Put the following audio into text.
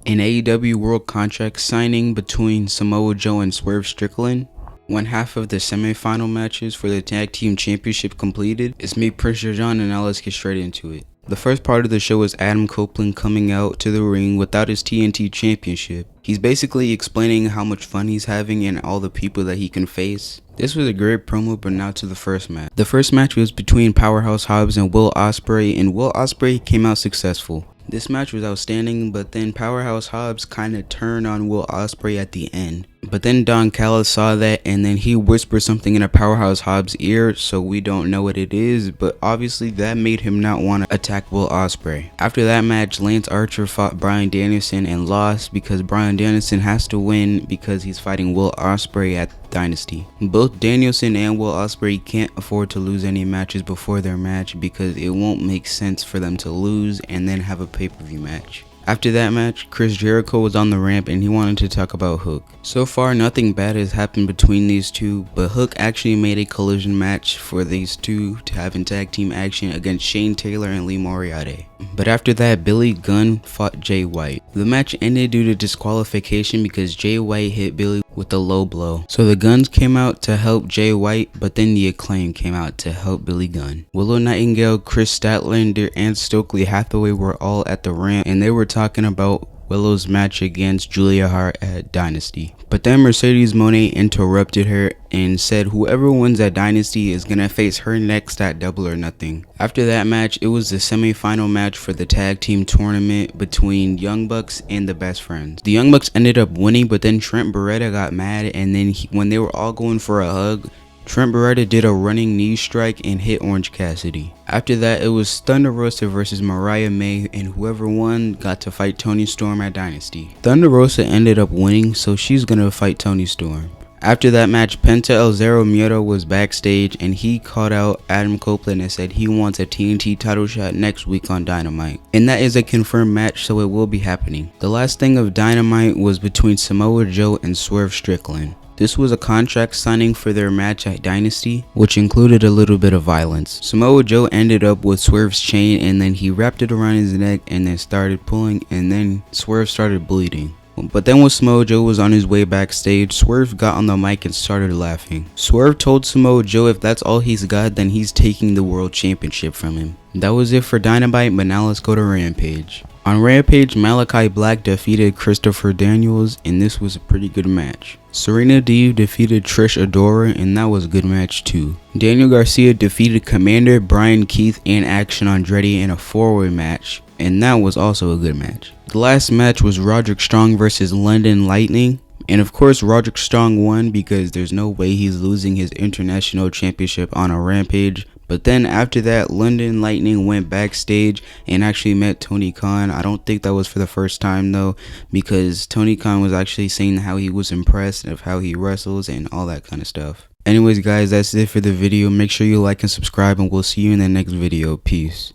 An AEW World Contract signing between Samoa Joe and Swerve Strickland. One half of the semi-final matches for the Tag Team Championship completed. It's me, Prince John, and now let's get straight into it. The first part of the show is Adam Copeland coming out to the ring without his TNT Championship. He's basically explaining how much fun he's having and all the people that he can face. This was a great promo, but now to the first match. The first match was between Powerhouse Hobs and Will Osprey, and Will Osprey came out successful. This match was outstanding, but then Powerhouse Hobs kinda turned on Will Osprey at the end. But then Don Callis saw that, and then he whispered something in a Powerhouse Hobbs ear, so we don't know what it is, but obviously that made him not want to attack Will Osprey. After that match, Lance Archer fought Bryan Danielson and lost because Bryan Danielson has to win because he's fighting Will Osprey at Dynasty. Both Danielson and Will Osprey can't afford to lose any matches before their match because it won't make sense for them to lose and then have a pay-per-view match. After that match, Chris Jericho was on the ramp and he wanted to talk about Hook. So far, nothing bad has happened between these two, but Hook actually made a collision match for these two to have in tag team action against Shane Taylor and Lee Moriarty. But after that, Billy Gunn fought Jay White. The match ended due to disqualification because Jay White hit Billy with a low blow. So the Guns came out to help Jay White, but then the Acclaim came out to help Billy Gunn. Willow Nightingale, Chris Statlander, and Stokely Hathaway were all at the ramp and they were talking about Willow's match against Julia Hart at Dynasty. But then Mercedes Moné interrupted her and said whoever wins at Dynasty is gonna face her next at Double or Nothing. After that match, it was the semi-final match for the tag team tournament between Young Bucks and the Best Friends. The Young Bucks ended up winning, but then Trent Beretta got mad, and then when they were all going for a hug, Trent Beretta did a running knee strike and hit Orange Cassidy. After that, it was Thunder Rosa versus Mariah May, and whoever won got to fight Toni Storm at Dynasty. Thunder Rosa ended up winning, so she's gonna fight Toni Storm. After that match, Penta El Zero Miedo was backstage and he called out Adam Copeland and said he wants a TNT title shot next week on Dynamite. And that is a confirmed match, so it will be happening. The last thing of Dynamite was between Samoa Joe and Swerve Strickland. This was a contract signing for their match at Dynasty, which included a little bit of violence. Samoa Joe ended up with Swerve's chain and then he wrapped it around his neck and then started pulling, and then Swerve started bleeding. But then when Samoa Joe was on his way backstage, Swerve got on the mic and started laughing. Swerve told Samoa Joe if that's all he's got, then he's taking the world championship from him. That was it for Dynamite, but now let's go to Rampage. On Rampage, Malachi Black defeated Christopher Daniels, and this was a pretty good match. Serena Deeb defeated Trish Adora, and that was a good match too. Daniel Garcia defeated Commander, Brian Keith, and Action Andretti in a 4-way match, and that was also a good match. The last match was Roderick Strong versus London Lightning, and of course Roderick Strong won because there's no way he's losing his international championship on a Rampage. But then after that, London Lightning went backstage and actually met Tony Khan. I don't think that was for the first time though, because Tony Khan was actually saying how he was impressed of how he wrestles and all that kind of stuff. Anyways guys, that's it for the video. Make sure you like and subscribe, and we'll see you in the next video. Peace.